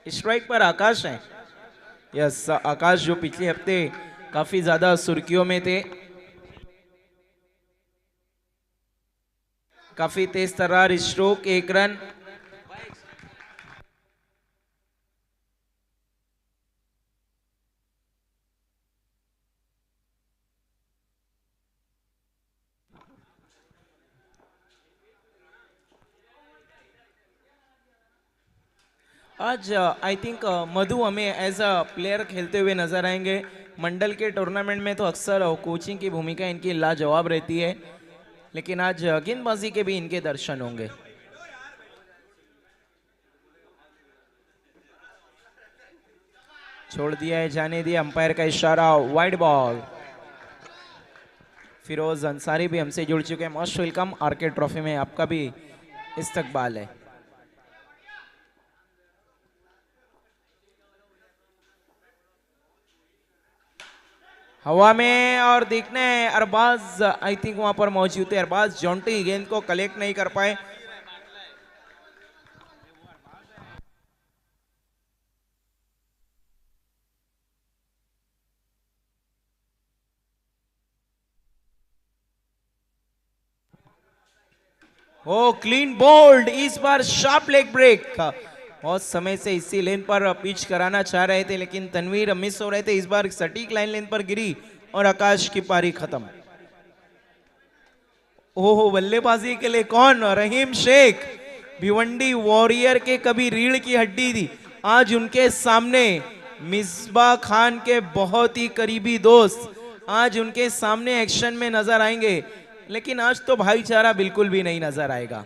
Strike पर आकाश है। Yes, आकाश जो पिछले हफ्ते काफी ज्यादा सुर्खियों में थे, काफी तेज तर्रार स्ट्रोक, 1 रन। आज आई थिंक मधु हमें एज अ प्लेयर खेलते हुए नजर आएंगे। मंडल के टूर्नामेंट में तो अक्सर कोचिंग की भूमिका इनकी लाजवाब रहती है, लेकिन आज गेंदबाजी के भी इनके दर्शन होंगे। छोड़ दिया है, जाने दिया, अंपायर का इशारा, वाइड बॉल। फिरोज अंसारी भी हमसे जुड़ चुके हैं। मोस्ट वेलकम, आरके ट्रॉफी में आपका भी इस्तकबाल है। हवा में और देखने अरबाज आई थिंक वहां पर मौजूद थे। अरबाज जॉन्टी गेंद को कलेक्ट नहीं कर पाए। ओ क्लीन बोल्ड, इस बार शार्प लेग ब्रेक। बहुत समय से इसी लेन पर पिच कराना चाह रहे थे, लेकिन तनवीर मिस हो रहे थे। इस बार सटीक लाइन लेन पर गिरी और आकाश की पारी खत्म। ओहो, बल्लेबाजी के लिए कौन? रहीम शेख, भिवंडी वॉरियर के कभी रीढ़ की हड्डी थी, आज उनके सामने मिसबा खान के बहुत ही करीबी दोस्त आज उनके सामने एक्शन में नजर आएंगे। लेकिन आज तो भाईचारा बिल्कुल भी नहीं नजर आएगा।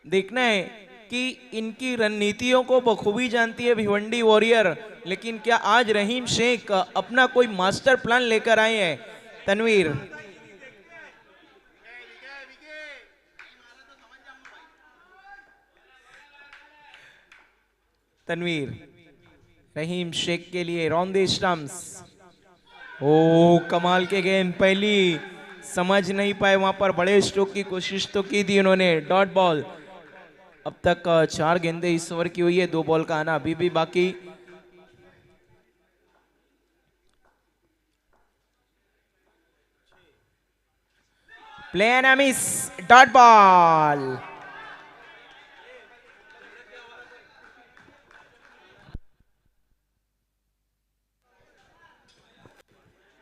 देखना है कि इनकी रणनीतियों को बखूबी जानती है भिवंडी वॉरियर, लेकिन क्या आज रहीम शेख अपना कोई मास्टर प्लान लेकर आए हैं? तनवीर, तनवीर रहीम शेख के लिए रॉन स्टम्प्स। ओ कमाल के गेंद, पहली समझ नहीं पाए वहां पर। बड़े स्ट्रोक की कोशिश तो की थी उन्होंने। Dot ball. अब तक 4 गेंदें इस ओवर की हुई है, 2 बॉल का आना अभी भी बाकी। Play and miss, dot ball.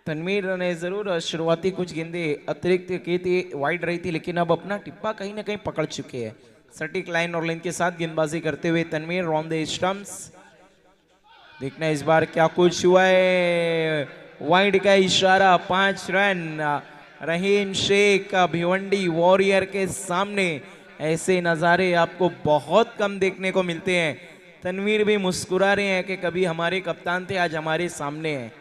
Tanveer ने जरूर शुरुआती कुछ गेंदें अतिरिक्त की थी, वाइड रही थी, लेकिन अब अपना टिप्पा कहीं ना कहीं पकड़ चुके हैं। सटीक लाइन और लेंथ के साथ गेंदबाजी करते हुए तनवीर ऑन द स्टंप्स। देखना इस बार क्या कुछ हुआ है। वाइड का इशारा, 5 रन। रहीम शेख का भिवंडी वॉरियर के सामने ऐसे नज़ारे आपको बहुत कम देखने को मिलते हैं। तनवीर भी मुस्कुरा रहे हैं कि कभी हमारे कप्तान थे, आज हमारे सामने हैं।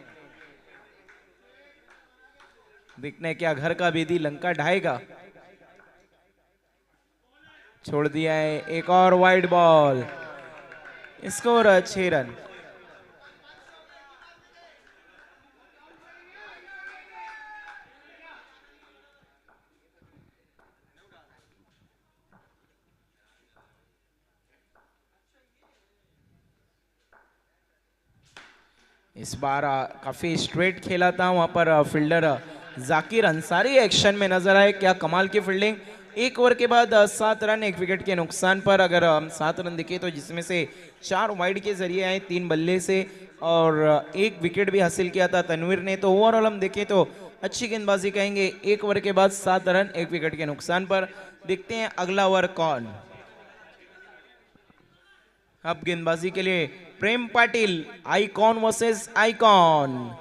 देखना है क्या घर का विधि लंका ढाएगा। छोड़ दिया है, एक और वाइड बॉल। Score 6 run. इस बार काफी स्ट्रेट खेला था वहां पर। फील्डर जाकिर अंसारी एक्शन में नजर आए। क्या कमाल की फील्डिंग। 1 ओवर के बाद 7 रन, 1 विकेट के नुकसान पर। अगर हम 7 रन देखें तो जिसमें से 4 वाइड के जरिए आए, 3 बल्ले से, और 1 विकेट भी हासिल किया था तनवीर ने। तो ओवरऑल हम देखें तो अच्छी गेंदबाजी कहेंगे। 1 ओवर के बाद 7 रन, 1 विकेट के नुकसान पर। देखते हैं अगला ओवर कौन। अब गेंदबाजी के लिए प्रेम पाटिल, आइकॉन वर्सेस आइकॉन।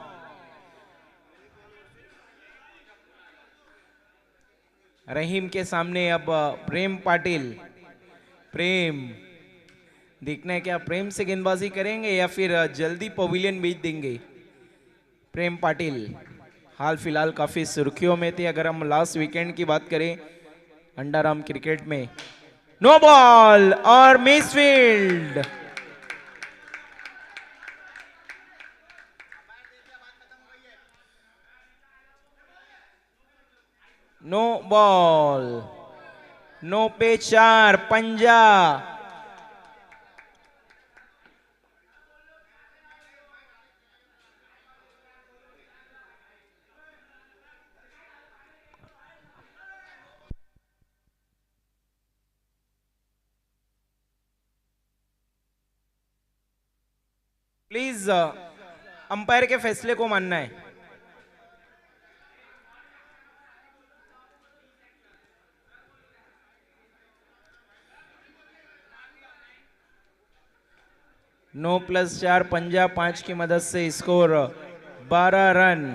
रहीम के सामने अब प्रेम पाटिल। प्रेम, देखना है क्या प्रेम से गेंदबाजी करेंगे या फिर जल्दी पवेलियन भेज देंगे। प्रेम पाटिल हाल फिलहाल काफी सुर्खियों में थे। अगर हम लास्ट वीकेंड की बात करें अंडरआर्म क्रिकेट में, नो बॉल और मिसफील्ड। No ball. 9 पे 4 पंजा। प्लीज अंपायर के फैसले को मानना है। नौ प्लस 4 पंजा 5 की मदद से score 12 run.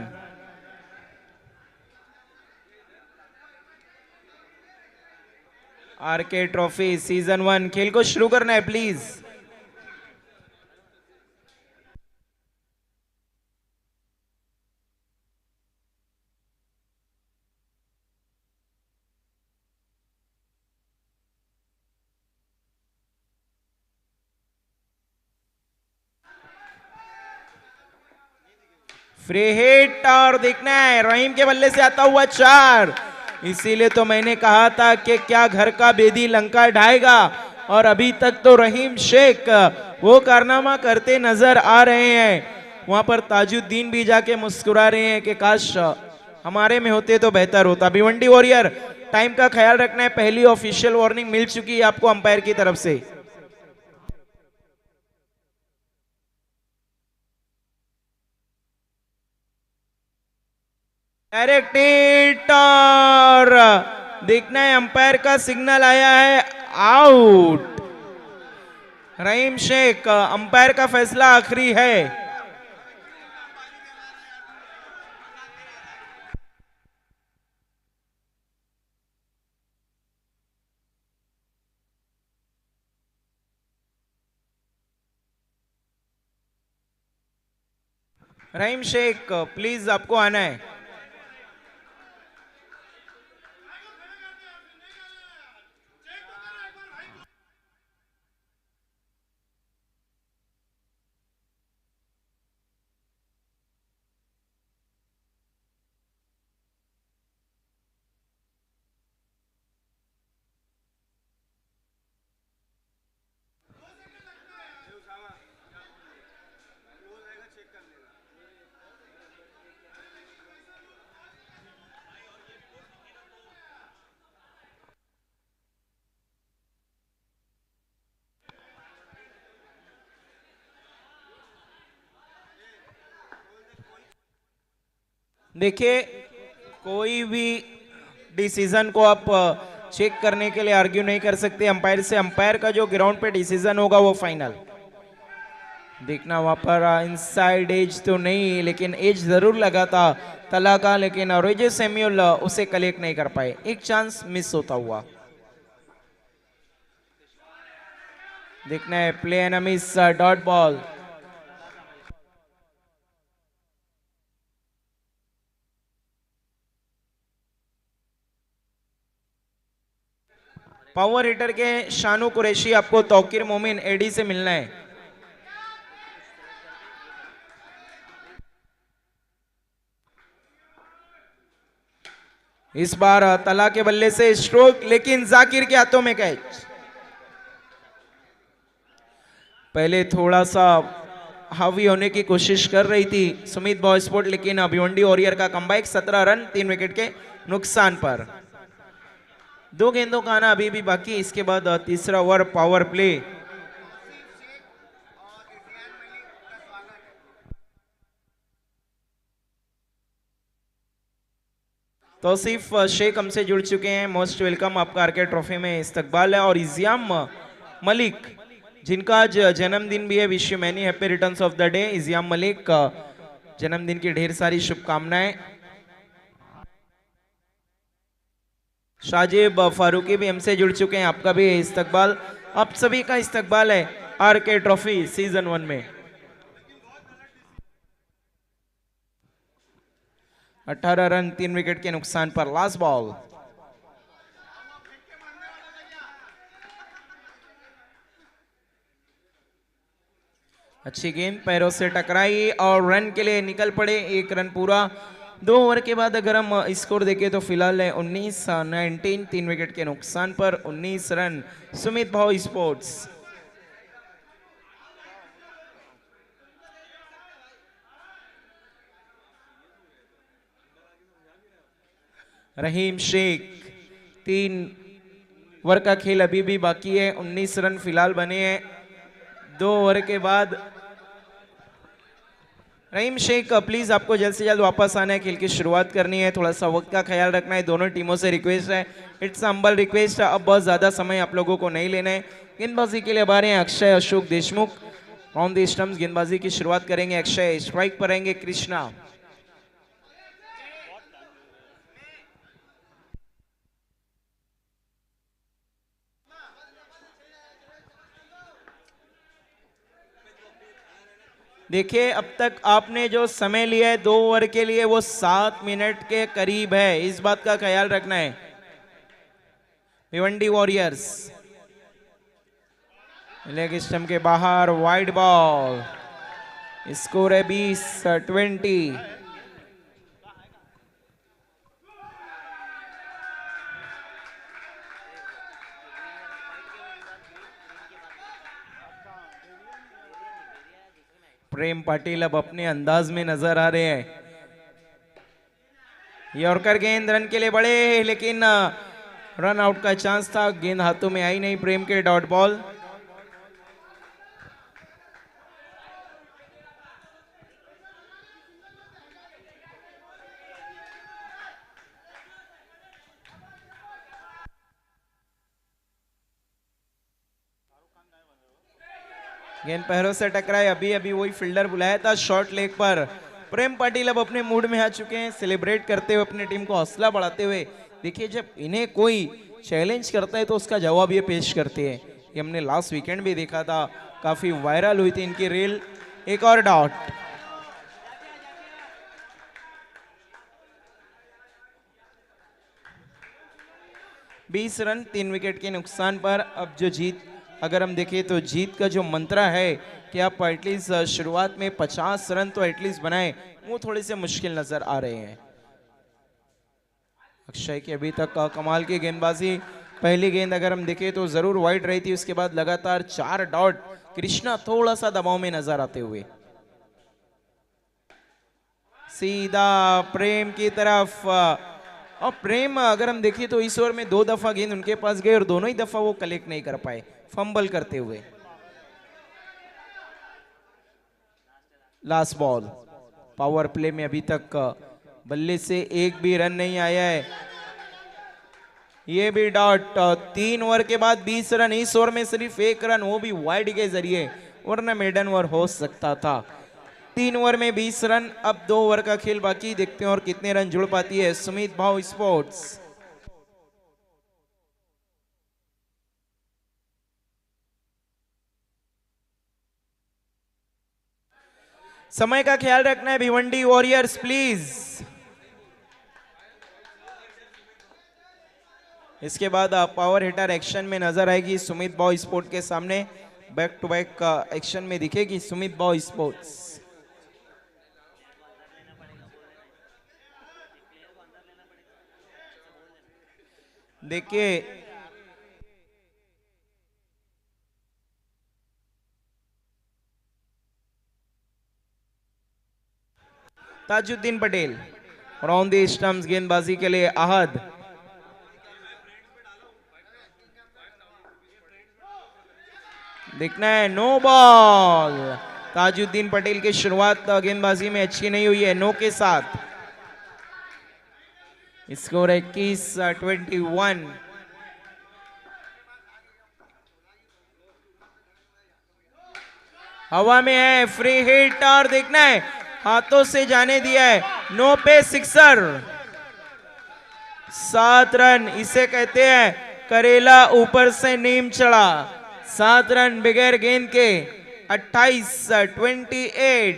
RK trophy season 1 खेल को शुरू करना है प्लीज। फ्री हिट और देखना है रहीम के बल्ले से आता हुआ 4। इसीलिए तो मैंने कहा था कि क्या घर का बेदी लंका ढाएगा, और अभी तक तो रहीम शेख वो कारनामा करते नजर आ रहे हैं। वहां पर ताजुद्दीन भी जाके मुस्कुरा रहे हैं कि काश हमारे में होते तो बेहतर होता। भिवंडी वॉरियर टाइम का ख्याल रखना है, पहली ऑफिशियल वार्निंग मिल चुकी है आपको अंपायर की तरफ से। डायरेक्ट हिट और देखना है अंपायर का सिग्नल आया है आउट। रहीम शेख अंपायर का फैसला आखिरी है। रहीम शेख प्लीज आपको आना है। देखिए कोई भी डिसीजन को आप चेक करने के लिए आर्ग्यू नहीं कर सकते अंपायर से। अंपायर का जो ग्राउंड पे डिसीजन होगा वो फाइनल। देखना वहां पर इनसाइड एज तो नहीं, लेकिन एज जरूर लगा था तला का, लेकिन रोजे सैमुअल उसे कलेक्ट नहीं कर पाए। एक चांस मिस होता हुआ। देखना है play and miss dot ball. Power hitter के शानू कुरैशी आपको तौकीर मोमिन एडी से मिलना है। इस बार तला के बल्ले से स्ट्रोक, लेकिन जाकिर के हाथों में कैच। पहले थोड़ा सा हावी होने की कोशिश कर रही थी सुमित बॉय स्पोर्ट, लेकिन भिवंडी वॉरियर का कमबैक 17 रन 3 विकेट के नुकसान पर। 2 गेंदों का आना अभी भी बाकी। इसके बाद तीसरा over power play. Tauseef Shaikh हमसे जुड़ चुके हैं। मोस्ट वेलकम, आपका आरके ट्रॉफी में इस्तकबाल है। और इजियाम मलिक जिनका आज जन्मदिन भी है, wish you many happy returns of the day. Izyam Malik जन्मदिन की ढेर सारी शुभकामनाएं। शाजिब फारूकी भी हमसे जुड़ चुके हैं, आपका भी इस्तकबाल। आप सभी का इस्तकबाल है आरके ट्रॉफी सीजन 1 में। 18 रन 3 विकेट के नुकसान पर लास्ट बॉल। अच्छी गेंद पैरों से टकराई और रन के लिए निकल पड़े। 1 रन पूरा। 2 ओवर के बाद अगर हम स्कोर देखें तो फिलहाल है 19 3 विकेट के नुकसान पर 19 रन सुमित भाव स्पोर्ट्स। रहीम शेख 3 ओवर का खेल अभी भी बाकी है, 19 रन फिलहाल बने हैं 2 ओवर के बाद। रहीम शेख प्लीज आपको जल्द से जल्द वापस आना है, खेल की शुरुआत करनी है, थोड़ा सा वक्त का ख्याल रखना है, दोनों टीमों से रिक्वेस्ट है, इट्स हम्बल रिक्वेस्ट। अब बहुत ज्यादा समय आप लोगों को नहीं लेना है। गेंदबाजी के लिए अब आ रहे हैं Akshay Ashok Deshmukh, on the stumps गेंदबाजी की शुरुआत करेंगे अक्षय, स्ट्राइक पर रहेंगे कृष्णा। देखिए अब तक आपने जो समय लिया है 2 ओवर के लिए वो 7 मिनट के करीब है, इस बात का ख्याल रखना है। भिवंडी वॉरियर्स लेग स्टंप के बाहर, वाइड बॉल, स्कोर है 20-20। प्रेम पाटिल अब अपने अंदाज में नजर आ रहे हैं। यॉर्कर गेंद रन के लिए बड़े, लेकिन रन आउट का चांस था, गेंद हाथों में आई नहीं प्रेम के, डॉट बॉल। गेंद पैरों से टकराए, अभी अभी वही फील्डर बुलाया था शॉर्ट लेग पर। प्रेम पाटिल अब अपने मूड में आ चुके हैं, सेलिब्रेट करते हुए अपनी टीम को हौसला बढ़ाते हुए। देखिए जब इन्हें कोई चैलेंज करता है तो उसका जवाब ये पेश करते हैं, ये हमने लास्ट वीकेंड भी देखा था, काफी वायरल हुई थी इनकी रील। एक और डॉट, बीस रन 3 विकेट के नुकसान पर। अब जो जीत अगर हम देखें तो जीत का जो मंत्रा है कि आप एटलीस्ट शुरुआत में 50 रन तो एटलीस्ट बनाए, वो थोड़े से मुश्किल नजर आ रहे हैं। अक्षय की अभी तक कमाल की गेंदबाजी, पहली गेंद अगर हम देखें तो जरूर वाइड रही थी, उसके बाद लगातार 4 डॉट, कृष्णा थोड़ा सा दबाव में नजर आते हुए। सीधा प्रेम की तरफ, और प्रेम अगर हम देखें तो इस ओवर में 2 दफा गेंद उनके पास गए और दोनों ही दफा वो कलेक्ट नहीं कर पाए, फंबल करते हुए। लास्ट बॉल, पावर प्ले में अभी तक बल्ले से एक भी रन नहीं आया है, ये भी डॉट। 3 ओवर के बाद 20 रन, इस ओवर में सिर्फ 1 रन, वो भी वाइड के जरिए, वरना मेडन ओवर हो सकता था। 3 ओवर में 20 रन, अब 2 ओवर का खेल बाकी, देखते हैं और कितने रन जुड़ पाती है सुमित भाव स्पोर्ट्स। समय का ख्याल रखना है भिवंडी वॉरियर्स प्लीज। इसके बाद पावर हिटर एक्शन में नजर आएगी सुमित भाव स्पोर्ट के सामने, बैक टू बैक एक्शन में दिखेगी सुमित भाव स्पोर्ट्स। देखिए Tajuddin Patel on the stumps गेंदबाजी के लिए आहद, देखना है नो बॉल। ताजुद्दीन पटेल की शुरुआत गेंदबाजी में अच्छी नहीं हुई है, नो के साथ। स्कोर 21-21। हवा में है, फ्री हिट, और देखना है हाथों से जाने दिया है, नो पे सिक्सर। 7 रन, इसे कहते हैं करेला ऊपर से नीम चढ़ा। 7 रन बगैर गेंद के, 28-28।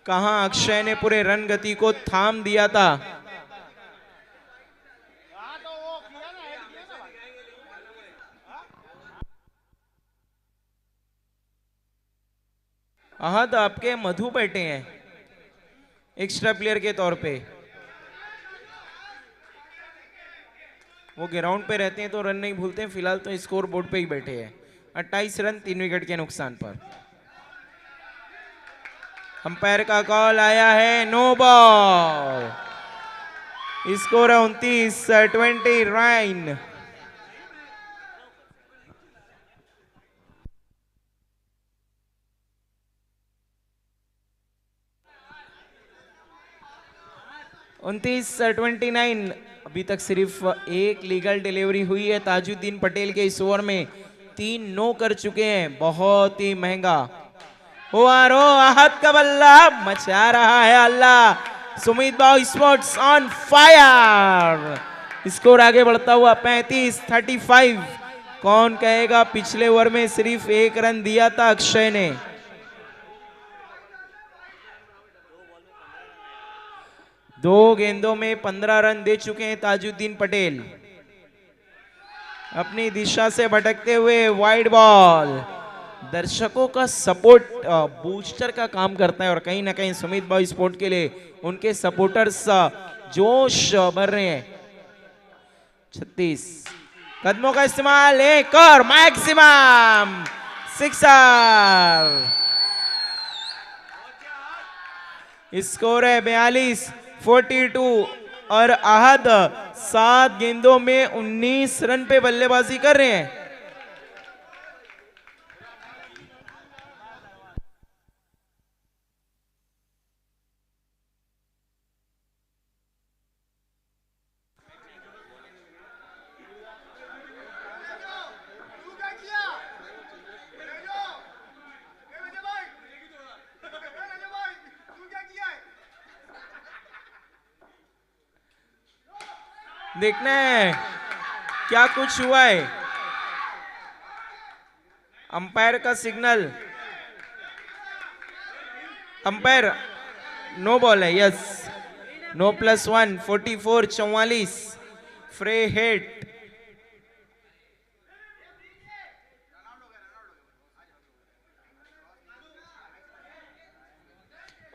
कहां अक्षय ने पूरे रन गति को थाम दिया था। आहद आपके मधु बैठे हैं, एक्स्ट्रा प्लेयर के तौर पे। वो ग्राउंड पे रहते हैं तो रन नहीं भूलते हैं, फिलहाल तो स्कोर बोर्ड पे ही बैठे हैं। 28 रन 3 विकेट के नुकसान पर। अंपायर का कॉल आया है, नो बॉल। स्कोर है 29 रन। उनतीस 29। अभी तक सिर्फ एक लीगल डिलीवरी हुई है ताजुद्दीन पटेल के इस ओवर में। 3 नो कर चुके हैं, बहुत ही महंगा। हुआरो आहत का बल्ला मचा रहा है अल्लाह। सुमित बाव स्पोर्ट्स ऑन फायर। स्कोर आगे बढ़ता हुआ 35-35। कौन कहेगा पिछले ओवर में सिर्फ 1 रन दिया था अक्षय ने। दो गेंदों में 15 रन दे चुके हैं ताजुद्दीन पटेल। अपनी दिशा से भटकते हुए वाइड बॉल। दर्शकों का सपोर्ट बूस्टर का काम करता है और कहीं ना कहीं सुमित भाई स्पोर्ट के लिए उनके सपोर्टर्स जोश भर रहे हैं। 36 कदमों का इस्तेमाल, एक और मैक्सिमम सिक्सर। स्कोर है 42-42 और आहद 7 गेंदों में 19 रन पे बल्लेबाजी कर रहे हैं। देखना है क्या कुछ हुआ है। अंपायर का सिग्नल, अंपायर नो बॉल है। यस, नो +1 44-44 फ्रे हिट।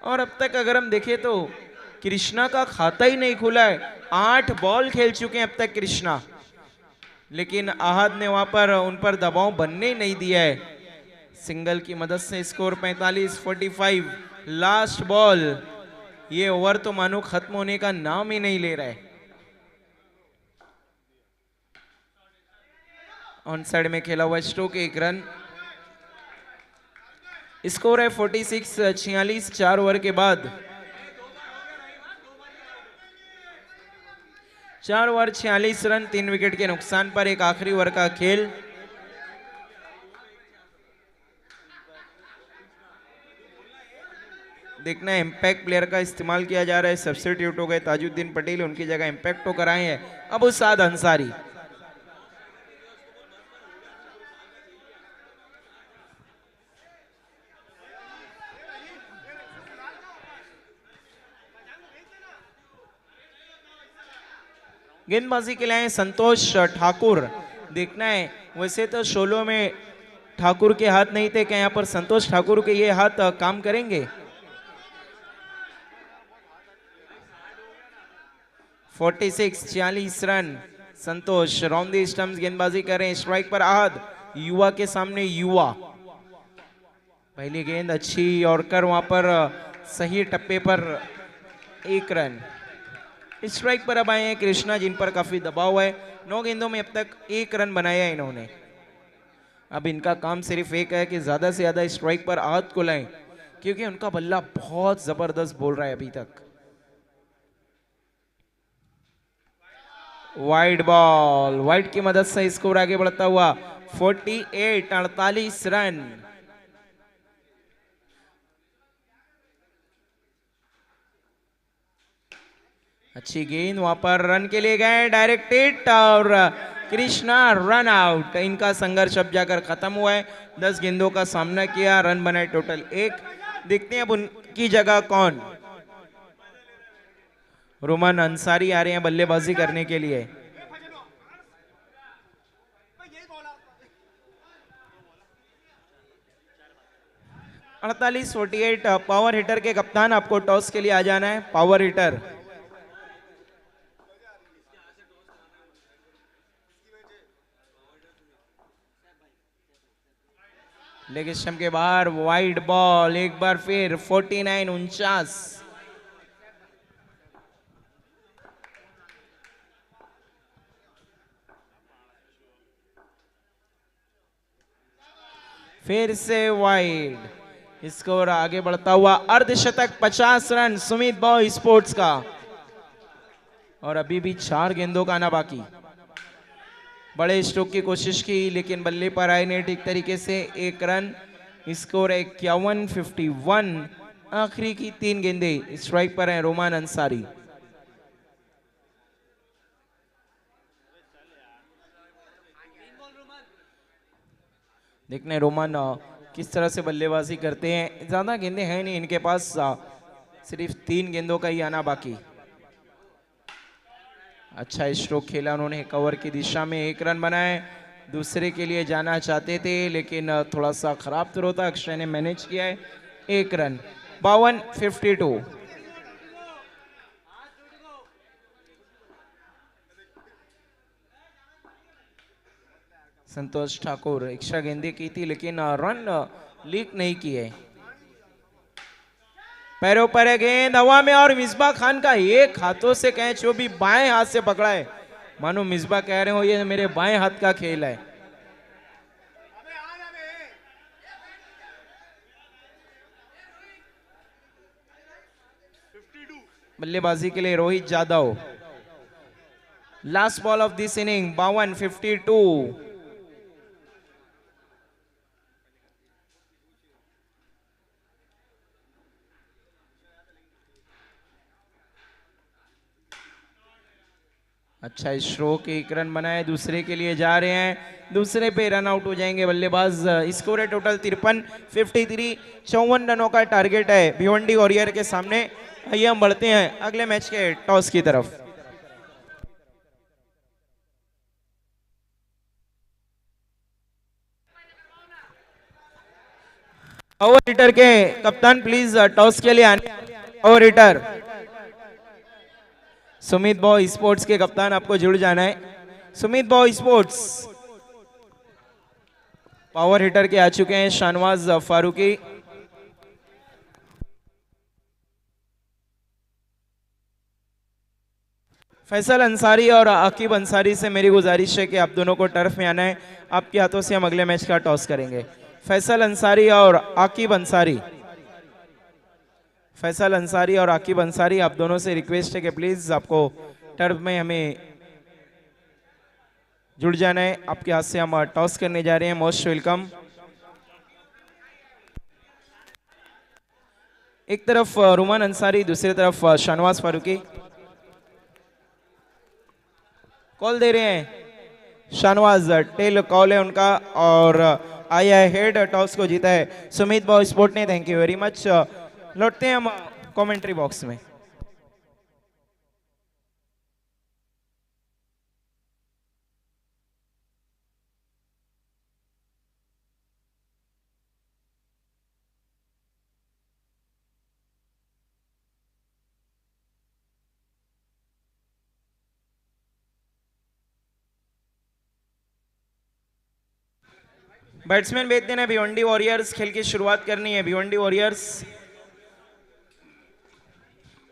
और अब तक अगर हम देखें तो कृष्णा का खाता ही नहीं खुला है। 8 बॉल खेल चुके हैं अब तक कृष्णा, लेकिन आहद ने वहां पर उन पर दबाव बनने नहीं दिया है। सिंगल की मदद से स्कोर 45-45। Last ball. ये ओवर तो मानो खत्म होने का नाम ही नहीं ले रहा है। ऑन साइड में खेला हुआ स्ट्रोक 1 रन। स्कोर है 46-46 4 ओवर के बाद। 4 ओवर 46 रन 3 विकेट के नुकसान पर एक आखिरी ओवर का खेल। देखना है इंपैक्ट प्लेयर का इस्तेमाल किया जा रहा है। सब्स्टिट्यूट हो गए ताजुद्दीन पटेल, उनकी जगह इंपैक्ट तो कराए हैं अबू साद अंसारी। गेंदबाजी के लिए संतोष ठाकुर। देखना है वैसे तो शोलो में ठाकुर के हाथ नहीं थे, क्या यहाँ पर संतोष ठाकुर के ये हाथ काम करेंगे। 46-46 run. Santosh round the stumps गेंदबाजी करें। स्ट्राइक पर आहद, युवा के सामने युवा। पहली गेंद अच्छी और कर वहां पर सही टप्पे पर 1 रन। स्ट्राइक पर अब आए हैं कृष्णा, जिन पर काफी दबाव है। 9 गेंदों में अब तक 1 रन बनाया है इन्होंने। अब इनका काम सिर्फ एक है कि ज्यादा से ज्यादा स्ट्राइक पर आहद को लाएं, क्योंकि उनका बल्ला बहुत जबरदस्त बोल रहा है अभी तक। वाइड बॉल, वाइड की मदद से स्कोर आगे बढ़ता हुआ 48-48 रन। अच्छी गेंद वहां पर रन के लिए गए, डायरेक्ट हिट और कृष्णा रन आउट। इनका संघर्ष अब जाकर खत्म हुआ है। 10 गेंदों का सामना किया, रन बनाए टोटल 1। देखते हैं अब उनकी जगह कौन। रोमान अंसारी आ रहे हैं बल्लेबाजी करने के लिए। 48-48 पावर हिटर के कप्तान, आपको टॉस के लिए आ जाना है। पावर हिटर लेग स्टंप के बाहर, वाइड बॉल, एक बार फिर 49-49। फिर से वाइड, स्कोर आगे बढ़ता हुआ अर्धशतक 50 रन सुमित बॉय स्पोर्ट्स का। और अभी भी 4 गेंदों का आना बाकी। बड़े स्ट्रोक की कोशिश की लेकिन बल्ले पर आए नहीं ठीक तरीके से। 1 रन, स्कोर 51-51। आखिरी की 3 गेंदे स्ट्राइक पर हैं रोमान अंसारी। देखने रोमान किस तरह से बल्लेबाजी करते हैं। ज्यादा गेंदे हैं नहीं इनके पास, सिर्फ 3 गेंदों का ही आना बाकी। अच्छा स्ट्रोक खेला उन्होंने कवर की दिशा में, 1 रन बनाए। दूसरे के लिए जाना चाहते थे लेकिन थोड़ा सा खराब थ्रो था, अक्षय ने मैनेज किया है। 1 रन, 52-52। संतोष ठाकुर एक्स्ट्रा गेंदे की थी लेकिन रन लीक नहीं किए। पैरों पर है गेंद हवा में और मिसबा खान का एक हाथों से कैच, वो भी बाएं हाथ से पकड़ा है। मानो मिसबा कह रहे हो ये मेरे बाएं हाथ का खेल है। बल्लेबाजी के लिए Rohit Yadav. Last ball of this inning, 52-52। अच्छा स्ट्रोक, 1 रन बनाए। दूसरे के लिए जा रहे हैं, दूसरे पे रन आउट हो जाएंगे बल्लेबाज। स्कोर है टोटल 53-53। 54 रनों का टारगेट है भिवंडी वॉरियर के सामने। आइए हम बढ़ते हैं अगले मैच के टॉस की तरफ। पावर हिटर के कप्तान प्लीज टॉस के लिए आने। Power hitter Sumit by sports के कप्तान, आपको जुड़ जाना है। Sumit by sports power hitter के आ चुके हैं शाहनवाज फारूकी। फैसल अंसारी और आकिब अंसारी से मेरी गुजारिश है कि आप दोनों को टर्फ में आना है। आपके हाथों से हम अगले मैच का टॉस करेंगे। फैसल अंसारी और आकिब अंसारी, फैसल अंसारी और आकिब अंसारी, आप दोनों से रिक्वेस्ट है कि प्लीज आपको टर्फ में हमें जुड़ जाना है। आपके हाथ से हम टॉस करने जा रहे हैं। Most welcome. एक तरफ रोमान अंसारी, दूसरी तरफ शाहनवाज फारूकी। कॉल दे रहे हैं शाहनवाज, टेल कॉल है उनका और आया हेड टॉस को जीता है सुमित बॉय स्पोर्ट ने। Thank you very much. लौटते हैं हम कमेंट्री बॉक्स में। बैट्समैन भेज देना भिवंडी वॉरियर्स, खेल की शुरुआत करनी है। भिवंडी वॉरियर्स,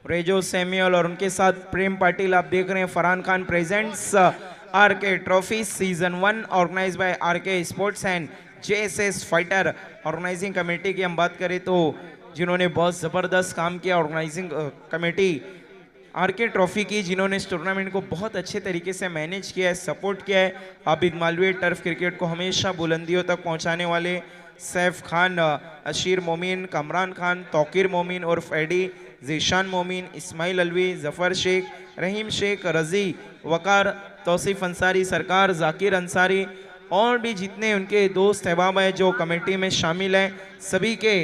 रेजो सैमुअल और उनके साथ प्रेम पाटिल। आप देख रहे हैं Farhan Khan presents RK trophy season 1 organise by RK sports and JSS fighter. Organising committee की हम बात करें तो जिन्होंने बहुत ज़बरदस्त काम किया ऑर्गेनाइजिंग कमेटी आरके ट्रॉफी की, जिन्होंने इस टूर्नामेंट को बहुत अच्छे तरीके से मैनेज किया है, सपोर्ट किया है। आबिद मालवीय टर्फ क्रिकेट को हमेशा बुलंदियों तक पहुंचाने वाले सैफ खान, अशीर मोमिन, कमरान खान, तौकीर मोमिन और एडी, जीशान मोमिन, इस्माइल अलवी, जफर शेख, रहीम शेख, रजी, वकार, तौसीफ अंसारी, सरकार, जाकिर अंसारी और भी जितने उनके दोस्त अहबाब हैं जो कमेटी में शामिल हैं, सभी के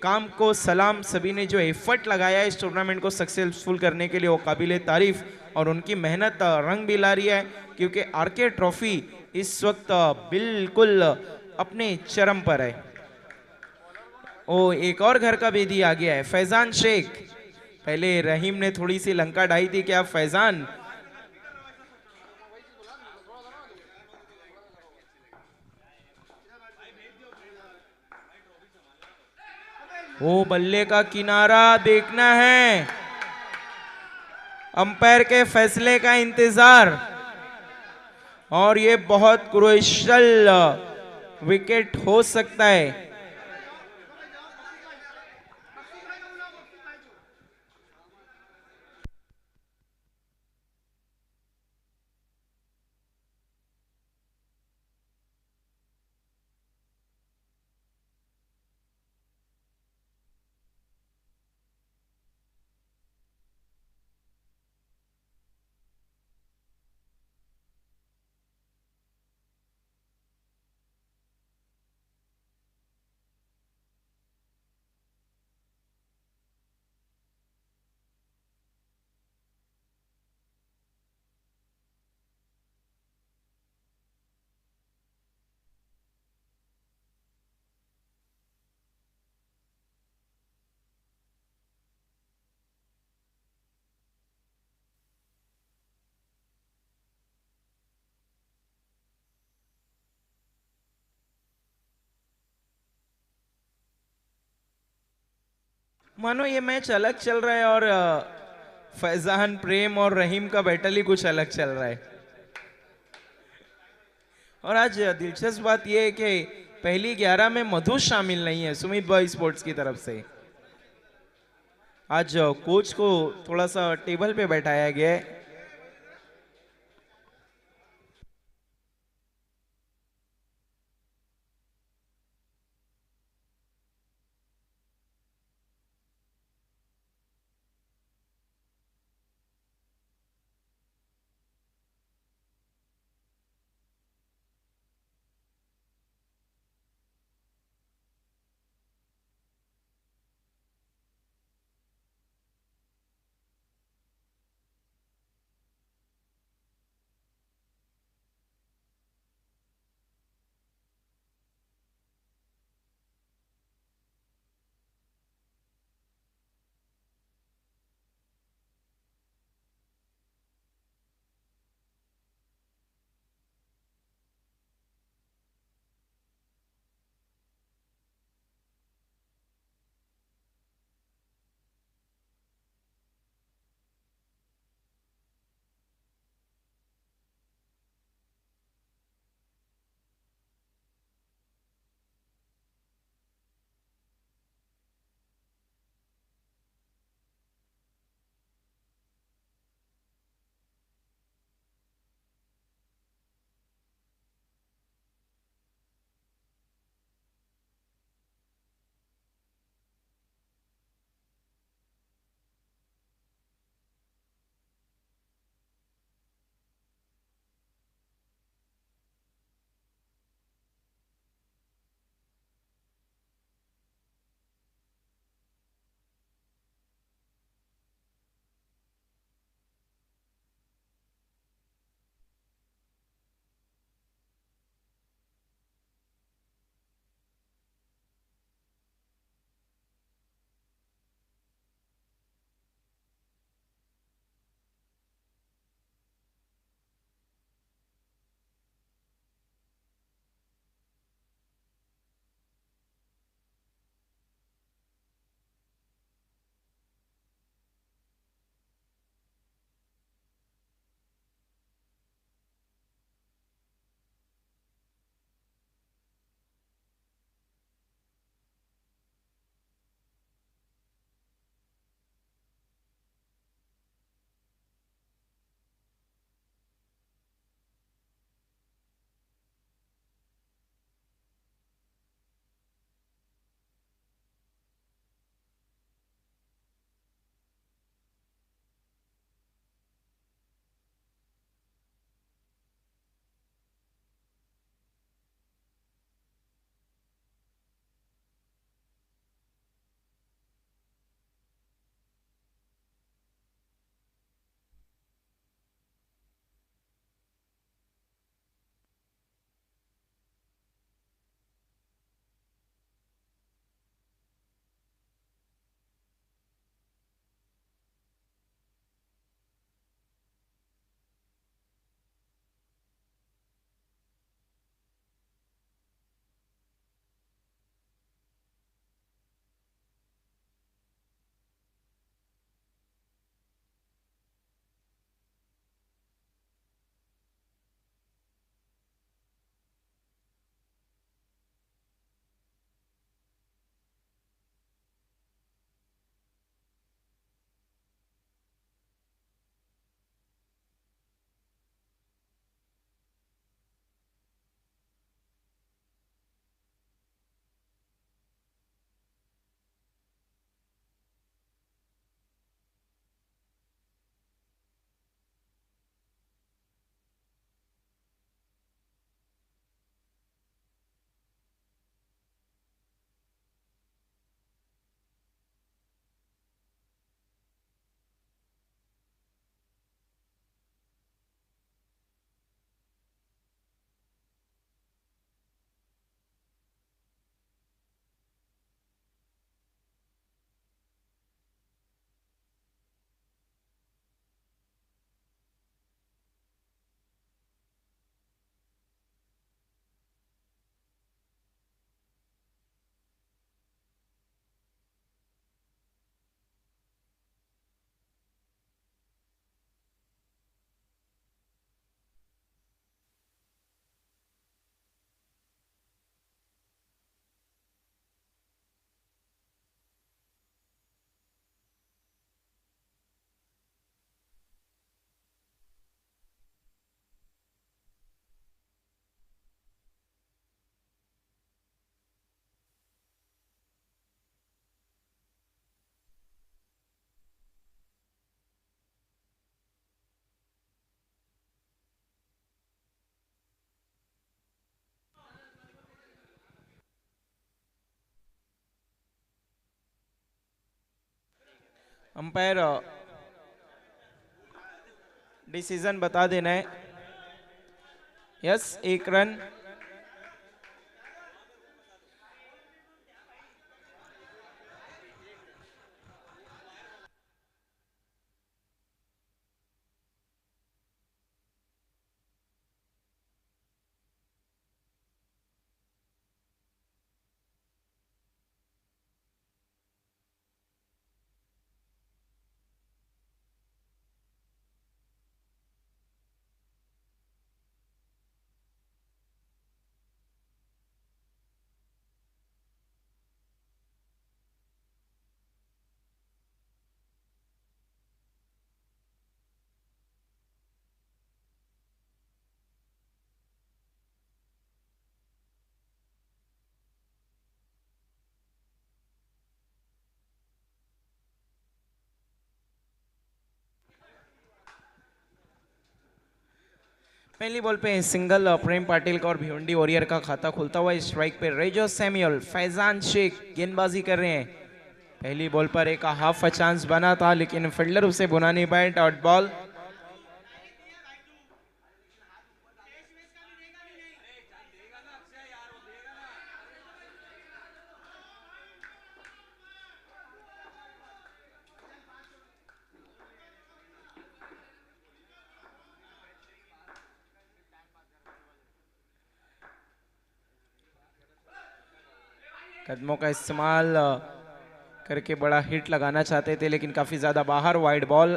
काम को सलाम। सभी ने जो एफर्ट लगाया है इस टूर्नामेंट को सक्सेसफुल करने के लिए वो काबिल तारीफ, और उनकी मेहनत रंग भी ला रही है क्योंकि आरके ट्रॉफी इस वक्त बिल्कुल अपने चरम पर है। ओ एक और घर का भेदी आ गया है, फैजान शेख। पहले रहीम ने थोड़ी सी लंका ढाई थी कि आप फैजान। ओ बल्ले का किनारा देखना है, अंपायर के फैसले का इंतजार। और ये बहुत क्रूशियल विकेट हो सकता है। मानो ये मैच अलग चल रहा है और फैजान प्रेम और रहीम का बैटल ही कुछ अलग चल रहा है। और आज दिलचस्प बात यह है कि पहली 11 में मधु शामिल नहीं है सुमित बॉय स्पोर्ट्स की तरफ से। आज कोच को थोड़ा सा टेबल पे बैठाया गया है। अंपायर डिसीजन बता देना है। Yes, 1 run. पहली बॉल पे सिंगल प्रेम पाटिल का और भिवंडी वॉरियर का खाता खुलता हुआ। स्ट्राइक पे रेजो सैमुअल, फैजान शेख गेंदबाजी कर रहे हैं। पहली बॉल पर एक हाफ चांस बना था लेकिन फील्डर उसे बुना नहीं पाए। Dot ball. कदमों का इस्तेमाल करके बड़ा हिट लगाना चाहते थे लेकिन काफी ज्यादा बाहर। Wide ball.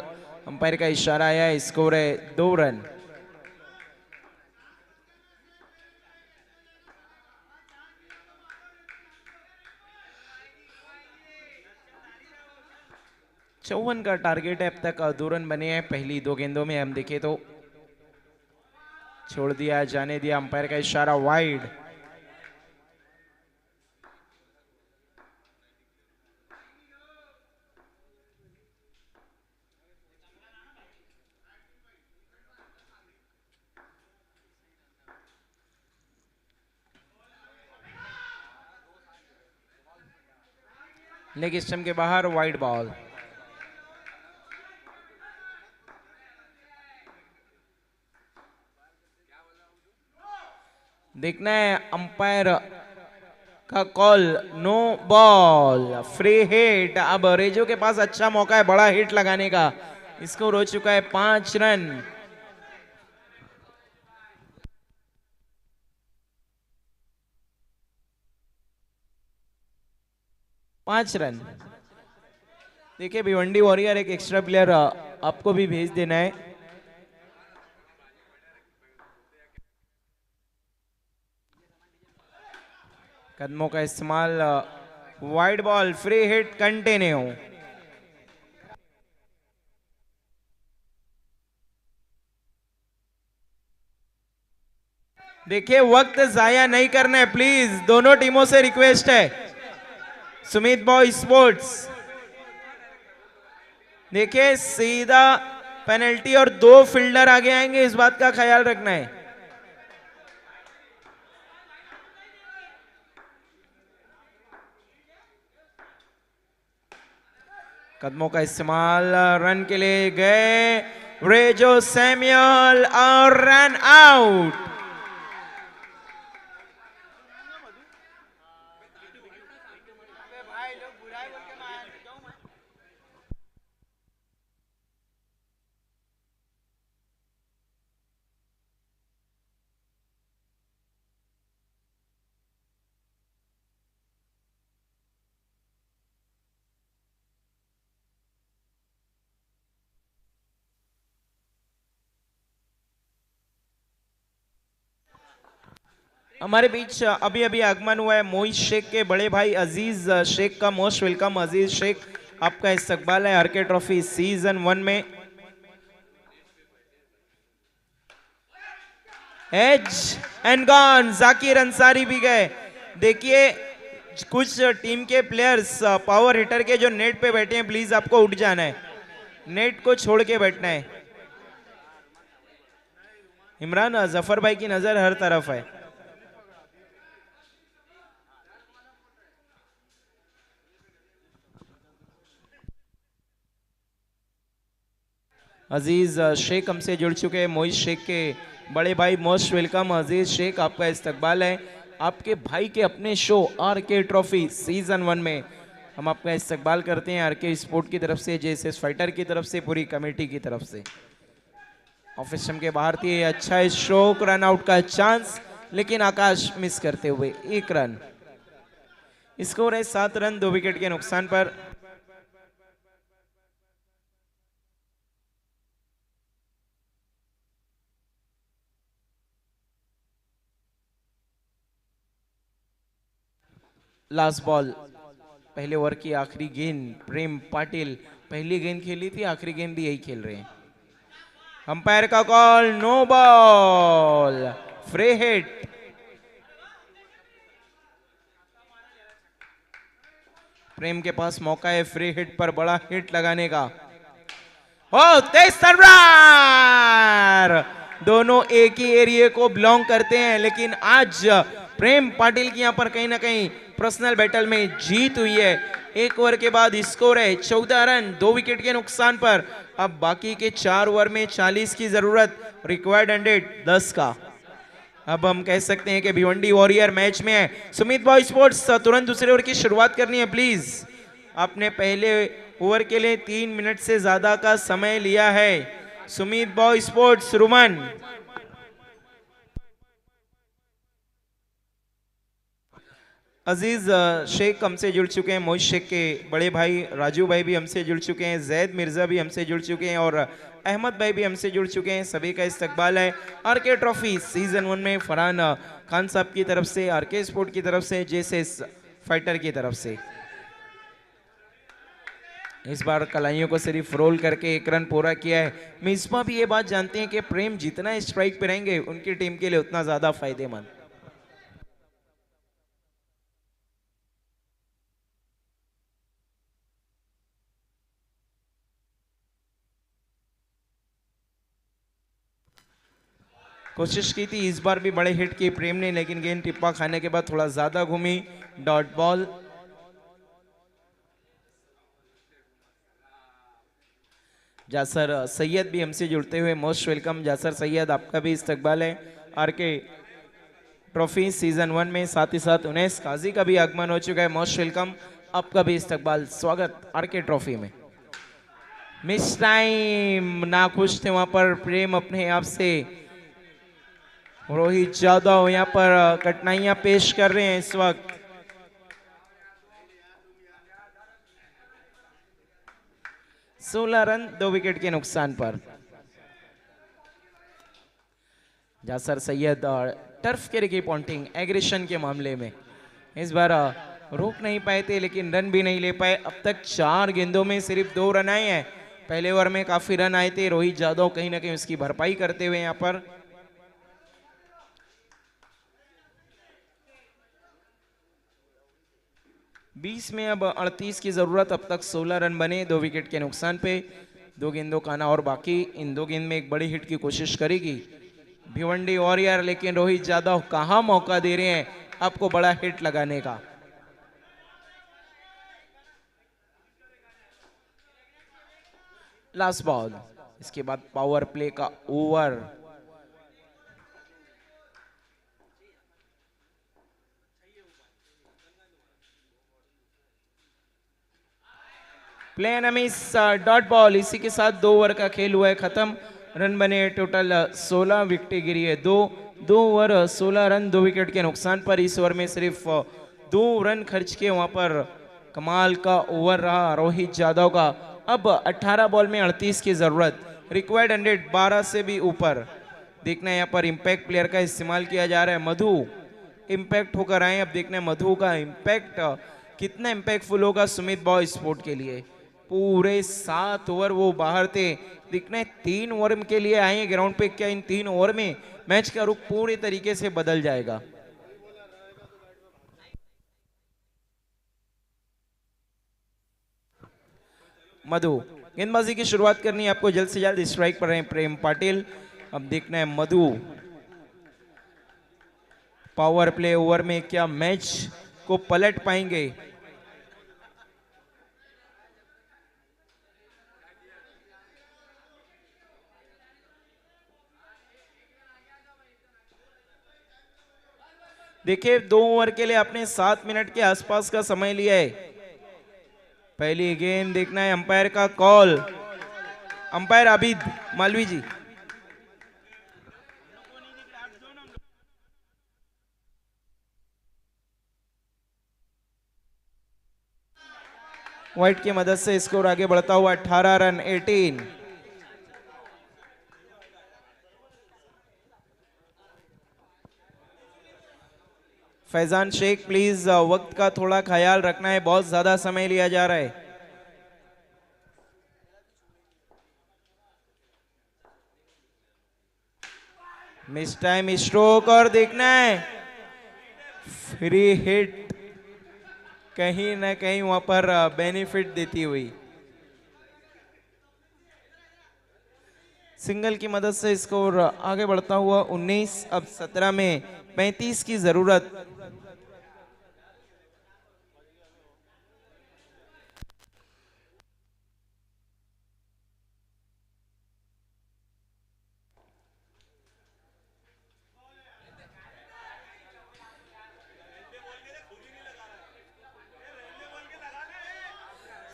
अंपायर का इशारा आया। स्कोर है 2 रन। चौवन का टारगेट है। अब तक 2 रन बने हैं पहली 2 गेंदों में। हम देखें तो छोड़ दिया, जाने दिया। अंपायर का इशारा वाइड। लेग स्टंप के बाहर। Wide ball. देखना है अंपायर का call. No ball, free hit. अब रेजो के पास अच्छा मौका है बड़ा हिट लगाने का। स्कोर हो चुका है 5 रन। पांच रन। देखिए भिवंडी वॉरियर एक एक्स्ट्रा प्लेयर आपको भी भेज देना है। कदमों का इस्तेमाल। Wide ball, free hit continue. देखिए वक्त जाया नहीं करना है प्लीज, दोनों टीमों से रिक्वेस्ट है। सुमित बॉय स्पोर्ट्स, देखिए सीधा पेनल्टी और 2 फील्डर आगे आएंगे, इस बात का ख्याल रखना है। कदमों का इस्तेमाल। रन के लिए गए रेजो सैमुअल और रन आउट। हमारे बीच अभी अभी आगमन हुआ है मोहित शेख के बड़े भाई अजीज शेख का। मोस्ट वेलकम अजीज शेख, आपका इस्तकबाल है आरके ट्रॉफी सीजन 1 में। Edge and gone. Zakir Ansari भी गए। देखिए कुछ टीम के प्लेयर्स पावर हिटर के जो नेट पे बैठे हैं, प्लीज आपको उठ जाना है, नेट को छोड़ के बैठना है। इमरान जफर भाई की नजर हर तरफ है। अजीज शेख हमसे जुड़ चुके हैं। मोहित शेख के बड़े भाई मोस्ट वेलकम। अजीज शेख आपका इस्तकबाल है। आपके भाई के अपने शो आरके ट्रॉफी सीजन 1 में हम आपका इस्तकबाल करते हैं आरके स्पोर्ट की तरफ से, जेएसएस फाइटर की तरफ से, पूरी कमेटी की तरफ से। ऑफिस के बाहर थी, अच्छा स्ट्रोक, रन आउट का चांस, लेकिन आकाश मिस करते हुए 1 रन। स्कोर है 7 रन 2 विकेट के नुकसान पर। लास्ट बॉल, पहले ओवर की आखिरी गेंद। प्रेम पाटिल पहली गेंद खेली थी, आखिरी गेंद भी यही खेल रहे हैं। अंपायर का call, no ball, free hit. Prem के पास मौका है फ्री हिट पर बड़ा हिट लगाने का। ओ तेज तलवार, दोनों एक ही एरिया को बिलोंग करते हैं, लेकिन आज प्रेम पाटिल की यहां पर कहीं ना कहीं पर्सनल बैटल में जीत हुई है। 1 ओवर के बाद स्कोर है 14 रन 2 विकेट के नुकसान पर। अब बाकी के 4 ओवर में 40 की जरूरत, रिक्वायर्ड 100 10 का। अब हम कह सकते हैं कि भिवंडी वॉरियर मैच में है। सुमित बॉय स्पोर्ट्स तुरंत दूसरे ओवर की शुरुआत करनी है प्लीज। आपने पहले ओवर के लिए 3 मिनट से ज्यादा का समय लिया है। Sumit by sports Ruman. अजीज शेख हमसे जुड़ चुके हैं। मोहित शेख के बड़े भाई राजू भाई भी हमसे जुड़ चुके हैं। जैद मिर्जा भी हमसे जुड़ चुके हैं और अहमद भाई भी हमसे जुड़ चुके हैं। सभी का इस्तकबाल है आरके ट्रॉफी सीजन 1 में। फरहान खान साहब की तरफ से, आरके स्पोर्ट की तरफ से, जेएसएस फाइटर की तरफ से। इस बार कलाइयों को सिर्फ रोल करके 1 रन पूरा किया है। मिसबा भी ये बात जानते हैं कि प्रेम जितना स्ट्राइक पे रहेंगे उनकी टीम के लिए उतना ज्यादा फायदेमंद। कोशिश की थी इस बार भी बड़े हिट की प्रेम ने, लेकिन गेंद टिप्पा खाने के बाद थोड़ा ज्यादा घूमी। Dot ball. जासर सैयद भी हमसे जुड़ते हुए मोस्ट वेलकम। जासर सैयद आपका भी इस्तकबाल है आरके ट्रॉफी सीजन 1 में। साथ ही साथ उनैस काजी का भी आगमन हो चुका है, मोस्ट वेलकम। आपका भी इस्तकबाल, स्वागत आरके ट्रॉफी में। मिस टाइम, ना खुश थे वहां पर प्रेम अपने आप से। रोहित यादव यहां पर कठिनाइयां पेश कर रहे हैं इस वक्त। सोलह रन 2 विकेट के नुकसान पर। जासर सैयद टर्फ के की पॉइंटिंग एग्रेशन के मामले में इस बार रोक नहीं पाए थे, लेकिन रन भी नहीं ले पाए। अब तक 4 गेंदों में सिर्फ 2 रन आए हैं। पहले ओवर में काफी रन आए थे, रोहित यादव कहीं ना कहीं उसकी भरपाई करते हुए यहां पर। बीस में अब 38 की जरूरत। अब तक 16 रन बने 2 विकेट के नुकसान पे। 2 गेंदों का आना और बाकी। इन 2 गेंद में एक बड़ी हिट की कोशिश करेगी भिवंडी वॉरियर, लेकिन रोहित यादव कहां मौका दे रहे हैं आपको बड़ा हिट लगाने का। लास्ट बॉल, इसके बाद पावर प्ले का over. Play and miss, dot ball. इसी के साथ 2 ओवर का खेल हुआ है खत्म। रन बने टोटल 16, विकेट गिरी है 2। 2 ओवर 16 रन 2 विकेट के नुकसान पर। इस ओवर में सिर्फ 2 रन खर्च किए, वहां पर कमाल का ओवर रहा रोहित यादव का। अब 18 बॉल में 38 की जरूरत, रिक्वायर्ड 100 12 से भी ऊपर। देखना है यहाँ पर इंपैक्ट प्लेयर का इस्तेमाल किया जा रहा है। मधु इंपैक्ट होकर आए। अब देखना है मधु का इंपैक्ट कितना इंपैक्टफुल होगा सुमित बॉय स्पोर्ट के लिए। पूरे 7 ओवर वो बाहर थे। दिखना है 3 ओवर के लिए आए हैं ग्राउंड पे। क्या इन 3 ओवर में मैच का रुख पूरी तरीके से बदल जाएगा? मधु गेंदबाजी की शुरुआत करनी है आपको, जल्द से जल्द स्ट्राइक पर रहे प्रेम पाटिल। अब देखना है मधु पावर प्ले ओवर में क्या मैच को पलट पाएंगे। देखिए 2 ओवर के लिए आपने 7 मिनट के आसपास का समय लिया है। पहली गेंद देखना है अंपायर का कॉल। अंपायर आबिद मालवी जी। व्हाइट की मदद से स्कोर आगे बढ़ता हुआ 18 रन 18। फैजान शेख प्लीज वक्त का थोड़ा ख्याल रखना है, बहुत ज्यादा समय लिया जा रहा है। मिस टाइम स्ट्रोक और देखना है फ्री हिट, कहीं ना कहीं वहां पर बेनिफिट देती हुई। सिंगल की मदद से स्कोर आगे बढ़ता हुआ 19। अब 17 में 35 की जरूरत।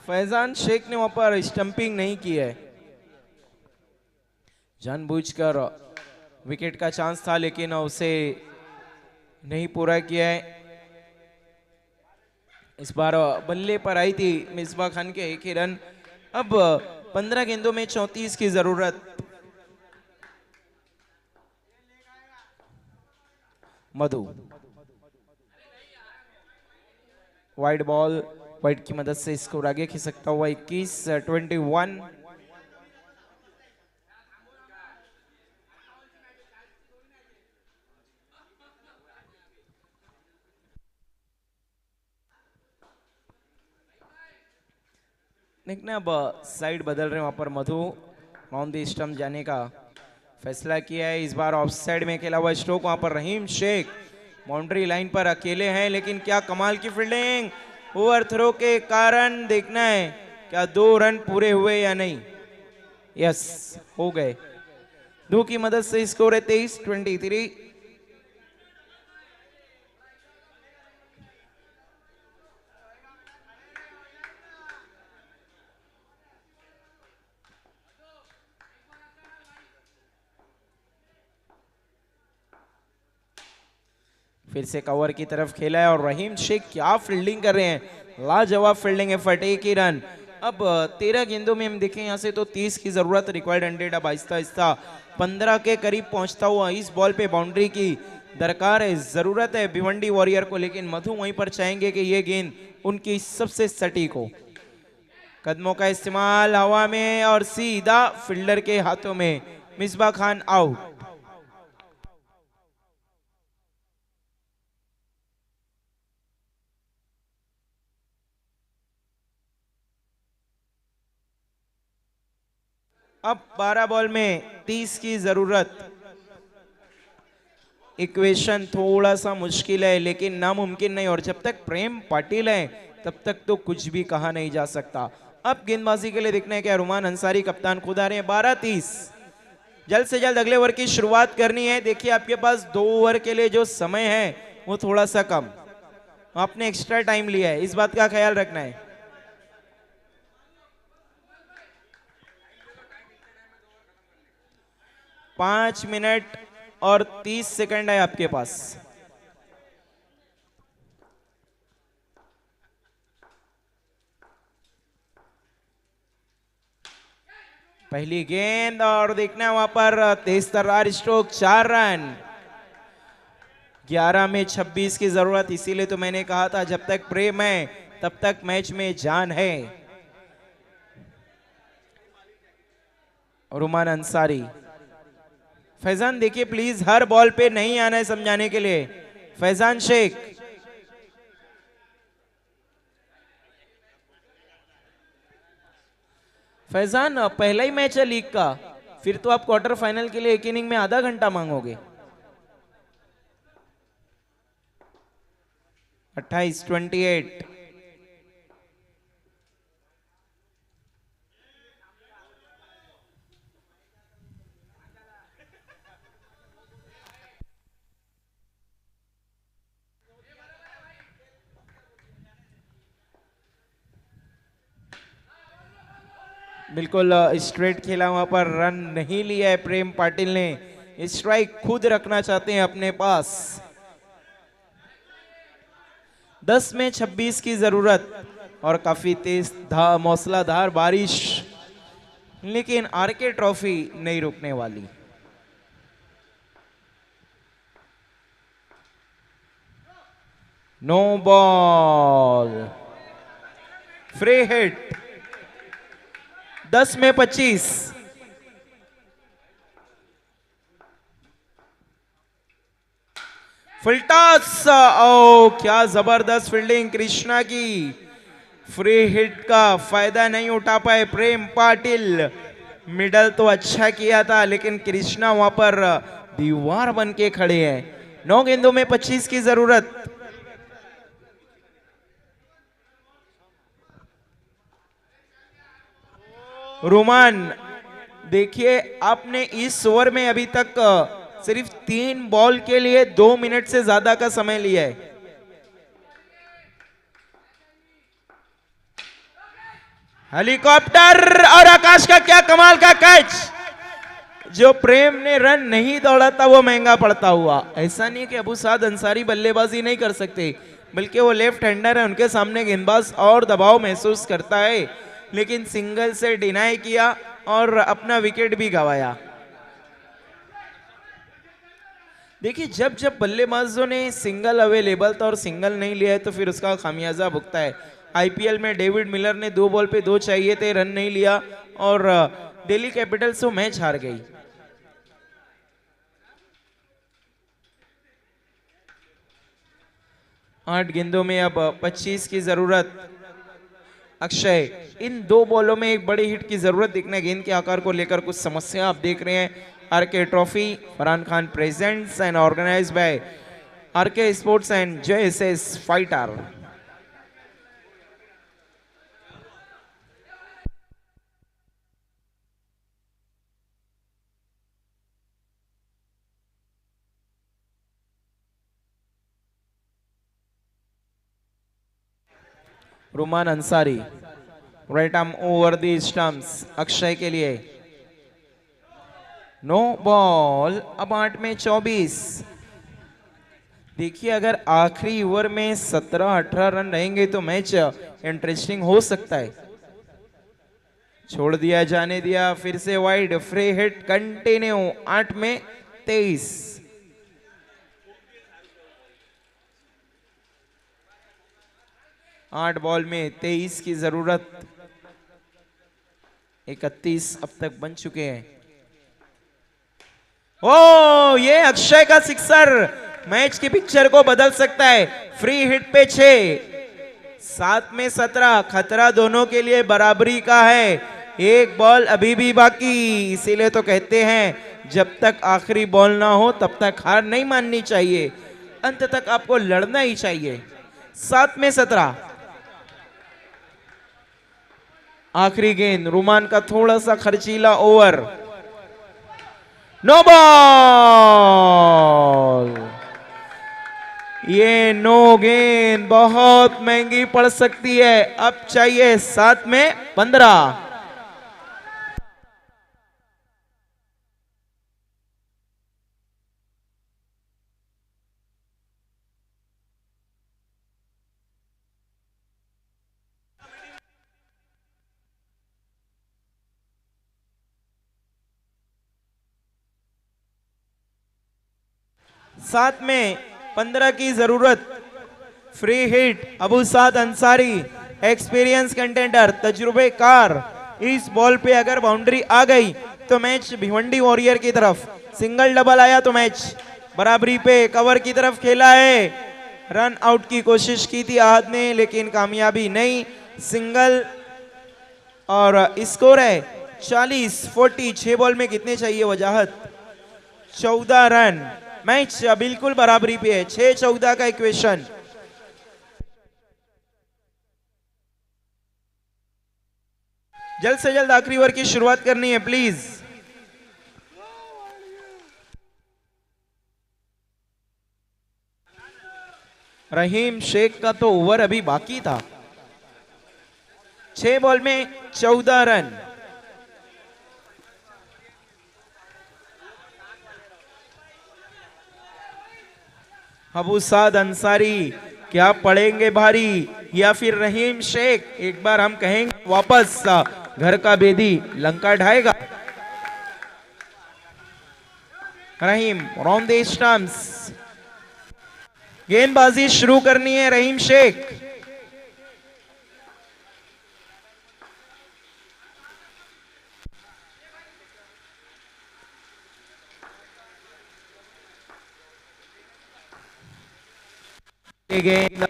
फैजान शेख ने वहां पर स्टंपिंग नहीं की है, जानबूझकर विकेट का चांस था लेकिन उसे नहीं पूरा किया है। इस बार बल्ले पर आई थी मिसबा खान के 1 ही रन। अब 15 गेंदों में 34 की जरूरत। मधु वाइड बॉल, वाइड की मदद से स्कोर आगे खिसकता हुआ 21-21। देखना अब साइड बदल रहे हैं वहां पर मधु, ऑन द स्टंप जाने का फैसला किया है। इस बार ऑफ साइड में खेला हुआ स्ट्रोक, वहां पर रहीम शेख बाउंड्री लाइन पर अकेले हैं, लेकिन क्या कमाल की फील्डिंग। ओवर थ्रो के कारण देखना है क्या 2 रन पूरे हुए या नहीं। यस, हो गए। 2 की मदद से स्कोर है 23-23। फिर से कवर की तरफ खेला है और रहीम शेख क्या फील्डिंग कर रहे हैं, लाजवाब फील्डिंग है। फटे की रन। अब 13 गेंदों में हम देखें यहां से तो 30 की जरूरत, रिक्वायर्ड 100। अब आहिस्ता आहिस्ता 15 के करीब पहुंचता हुआ इस बॉल पे बाउंड्री की दरकार है, जरूरत है भिवंडी वॉरियर को, लेकिन मधु वहीं पर चाहेंगे कि ये गेंद उनकी सबसे सटीक हो। कदमों का इस्तेमाल हवा में और सीधा फील्डर के हाथों में। मिसबा खान आउट। अब 12 बॉल में 30 की जरूरत। इक्वेशन थोड़ा सा मुश्किल है लेकिन नामुमकिन नहीं, और जब तक प्रेम पाटिल है तब तक तो कुछ भी कहा नहीं जा सकता। अब गेंदबाजी के लिए देखना है क्या रुमान अंसारी कप्तान खुद आ रहे हैं। 12:30, जल्द से जल्द अगले ओवर की शुरुआत करनी है। देखिए आपके पास 2 ओवर के लिए जो समय है वो थोड़ा सा कम, आपने एक्स्ट्रा टाइम लिया है, इस बात का ख्याल रखना है। 5 मिनट और 30 सेकंड है आपके पास। पहली गेंद और देखना है वहां पर तेज तर्रार स्ट्रोक, 4 रन। 11 में 26 की जरूरत, इसीलिए तो मैंने कहा था जब तक प्रेम है तब तक मैच में जान है। रुमान अंसारी। फैजान देखिए प्लीज हर बॉल पे नहीं आना है समझाने के लिए। फैजान शेख। फैजान पहला ही मैच है लीग का, फिर तो आप क्वार्टर फाइनल के लिए एक इनिंग में आधा घंटा मांगोगे। 28-28। बिल्कुल स्ट्रेट खेला, वहां पर रन नहीं लिया है प्रेम पाटिल ने। स्ट्राइक खुद रखना चाहते हैं अपने पास। 10 में 26 की जरूरत और काफी तेज मौसलाधार बारिश, लेकिन आरके ट्रॉफी नहीं रुकने वाली। No ball, free hit. 10 में 25। Full toss. ओ क्या जबरदस्त फील्डिंग कृष्णा की। फ्री हिट का फायदा नहीं उठा पाए प्रेम पाटिल। मिडल तो अच्छा किया था, लेकिन कृष्णा वहां पर दीवार बन के खड़े हैं। 9 गेंदों में 25 की जरूरत। रोमान, देखिए आपने इस ओवर में अभी तक सिर्फ 3 बॉल के लिए 2 मिनट से ज्यादा का समय लिया है। हेलीकॉप्टर और आकाश का क्या कमाल का कैच। जो प्रेम ने रन नहीं दौड़ा था वो महंगा पड़ता हुआ। ऐसा नहीं कि अबू साद अंसारी बल्लेबाजी नहीं कर सकते, बल्कि वो लेफ्ट हैंडर है, उनके सामने गेंदबाज और दबाव महसूस करता है, लेकिन सिंगल से डिनाई किया और अपना विकेट भी गंवाया। देखिए जब जब बल्लेबाजों ने सिंगल अवेलेबल था और सिंगल नहीं लिया है तो फिर उसका खामियाजा भुगता है। आईपीएल में डेविड मिलर ने 2 बॉल पे 2 चाहिए थे, रन नहीं लिया और दिल्ली कैपिटल्स वो मैच हार गई। आठ गेंदों में अब 25 की जरूरत। अक्षय, इन 2 बॉलों में एक बड़ी हिट की जरूरत दिखने। गेंद के आकार को लेकर कुछ समस्या आप देख रहे हैं। RK trophy Farhan Khan presents and organised by RK sports and JSS fighter. Ruman Ansari, right arm over the stumps, Akshay के लिए। No ball. अब 8 में 24। देखिए अगर आखिरी ओवर में 17-18 रन रहेंगे तो मैच इंटरेस्टिंग हो सकता है। छोड़ दिया, जाने दिया, फिर से वाइड, फ्री हिट कंटिन्यू। 8 में 23। 8 बॉल में 23 की जरूरत। 31 अब तक बन चुके हैं। ओ ये अक्षय का सिक्सर मैच की पिक्चर को बदल सकता है। फ्री हिट पे 6। 7 में 17। खतरा दोनों के लिए बराबरी का है। एक बॉल अभी भी बाकी, इसीलिए तो कहते हैं जब तक आखिरी बॉल ना हो तब तक हार नहीं माननी चाहिए, अंत तक आपको लड़ना ही चाहिए। 7 में 17। आखिरी गेंद, रुमान का थोड़ा सा खर्चीला ओवर। No ball. ये नो गेंद बहुत महंगी पड़ सकती है। अब चाहिए 7 में 15। सात में 15 की जरूरत। फ्री हिट, अबू साद अंसारी, एक्सपीरियंस कंटेंडर, तजुर्बेकार। इस बॉल पे अगर बाउंड्री आ गई तो मैच भिवंडी वॉरियर की तरफ। सिंगल डबल आया तो मैच बराबरी पे। कवर की तरफ खेला है, रन आउट की कोशिश की थी आहद ने, लेकिन कामयाबी नहीं। सिंगल और स्कोर है 40-40। 6 बॉल में कितने चाहिए वजाहत? 14 रन। मैच बिल्कुल बराबरी पे है, 6-14 का इक्वेशन। जल्द से जल्द आखिरी ओवर की शुरुआत करनी है प्लीज। रहीम शेख का तो ओवर अभी बाकी था। 6 बॉल में 14 रन। अबू साद अंसारी क्या पड़ेंगे भारी या फिर रहीम शेख? एक बार हम कहेंगे वापस घर का बेदी लंका ढाएगा। रहीम ऑन द स्टंप्स, गेंदबाजी शुरू करनी है रहीम शेख। गेंद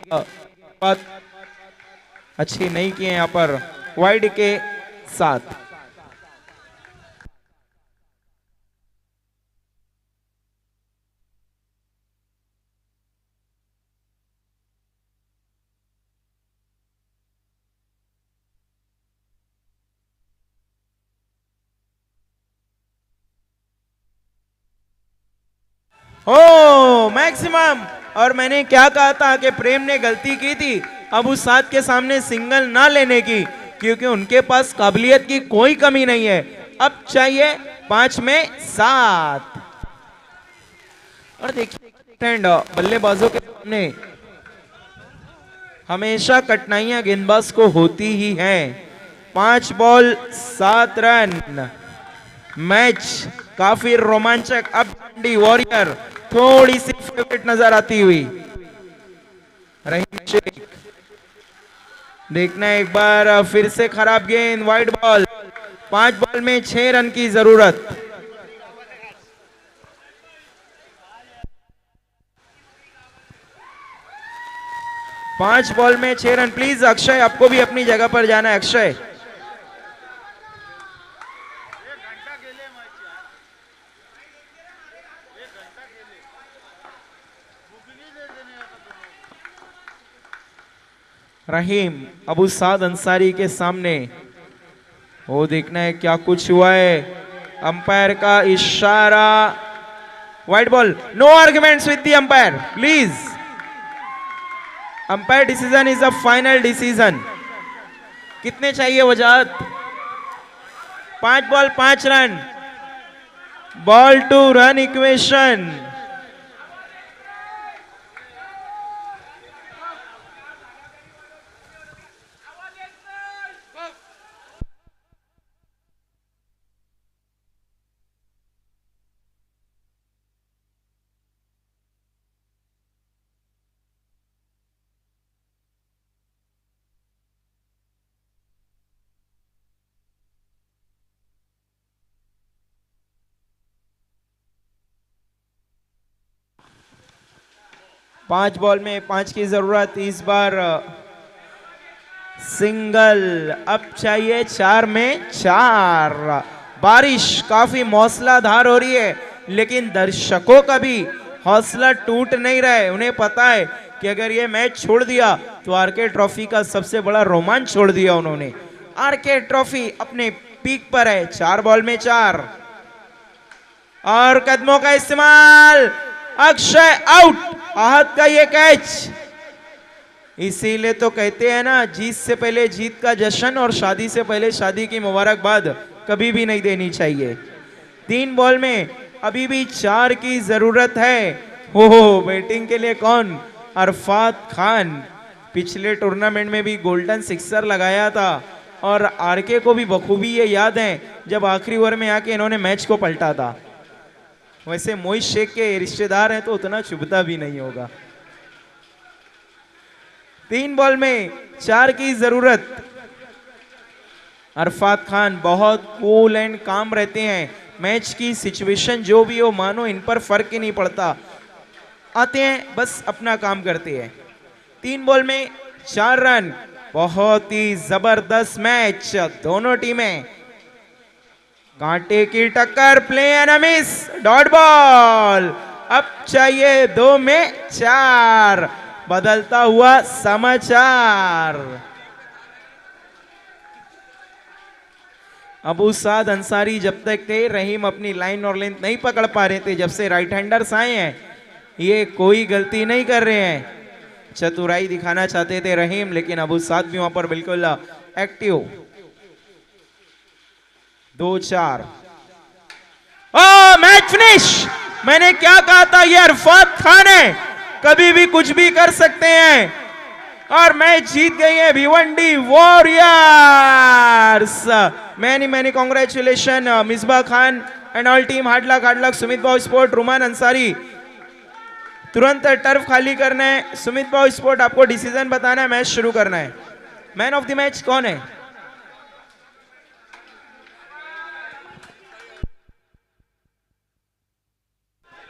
अच्छी नहीं की है यहां पर वाइड के साथ। ओ मैक्सिमम, और मैंने क्या कहा था कि प्रेम ने गलती की थी अब उस साथ के सामने सिंगल ना लेने की, क्योंकि उनके पास काबिलियत की कोई कमी नहीं है। अब चाहिए 5 में 7। और देखिए बल्लेबाजों के सामने हमेशा कठिनाइयां गेंदबाज को होती ही हैं। 5 बॉल 7 रन, मैच काफी रोमांचक। अब वॉरियर थोड़ी सी फेवरेट नजर आती हुई। रहीम शेख देखना एक बार फिर से खराब गेंद, वाइड बॉल। 5 बॉल में 6 रन की जरूरत। पांच बॉल में 6 रन। प्लीज अक्षय, आपको भी अपनी जगह पर जाना है अक्षय। रहीम अबू साद अंसारी के सामने, वो देखना है क्या कुछ हुआ है। अंपायर का इशारा, wide ball. No arguments with the umpire please. Umpire decision is a final decision. कितने चाहिए Wajahat? 5 ball 5 run, ball to run equation. पांच बॉल में 5 की जरूरत। इस बार सिंगल। अब चाहिए 4 में 4। बारिश काफी मौसलाधार हो रही है, लेकिन दर्शकों का भी हौसला टूट नहीं रहा है। उन्हें पता है कि अगर ये मैच छोड़ दिया तो आरके ट्रॉफी का सबसे बड़ा रोमांच छोड़ दिया उन्होंने। आरके ट्रॉफी अपने पीक पर है। 4 बॉल में 4 और कदमों का इस्तेमाल। अक्षय आउट। आहत का ये कैच। इसीलिए तो कहते हैं ना, जीत से पहले जीत का जश्न और शादी से पहले शादी की मुबारकबाद कभी भी नहीं देनी चाहिए। 3 बॉल में अभी भी 4 की जरूरत है। हो बैटिंग के लिए कौन? अरफात खान। पिछले टूर्नामेंट में भी गोल्डन सिक्सर लगाया था और आरके को भी बखूबी ये याद है जब आखिरी ओवर में आके इन्होंने मैच को पलटा था। वैसे मोहित शेख के रिश्तेदार हैं तो उतना चुभता भी नहीं होगा। 3 बॉल में 4 की जरूरत। अरफात खान बहुत कूल एंड काम रहते हैं। मैच की सिचुएशन जो भी हो, मानो इन पर फर्क ही नहीं पड़ता। आते हैं बस अपना काम करते हैं। 3 बॉल में 4 रन। बहुत ही जबरदस्त मैच। दोनों टीमें कांटे की टक्कर। Play and miss, dot ball. अब चाहिए 2 में 4। बदलता हुआ समाचार। अबू साद अंसारी जब तक थे, रहीम अपनी लाइन और लेंथ नहीं पकड़ पा रहे थे। जब से राइट हैंडर्स आए हैं, ये कोई गलती नहीं कर रहे हैं। चतुराई दिखाना चाहते थे रहीम, लेकिन अबू साद भी वहां पर बिल्कुल एक्टिव। 2-4। Match finish. मैंने क्या कहा था, ये अरफात खान है। कभी भी कुछ भी कर सकते हैं और मैच जीत गई है Bhiwandi warriors. Many congratulation Misbah Khan and all team. Hard luck Sumit भाव स्पोर्ट। रुमान अंसारी तुरंत टर्फ खाली करना है। सुमित भाव स्पोर्ट आपको डिसीजन बताना है, मैच शुरू करना है। मैन ऑफ द मैच कौन है?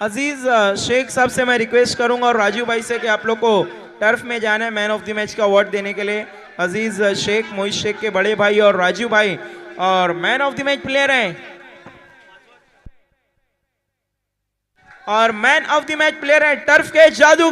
अजीज शेख साहब से मैं रिक्वेस्ट करूंगा और राजू भाई से कि आप लोग को टर्फ में जाना है मैन ऑफ द मैच का अवार्ड देने के लिए। अजीज शेख, मोहित शेख के बड़े भाई और राजू भाई और man of the match player हैं। और man of the match player है टर्फ के जादूगर।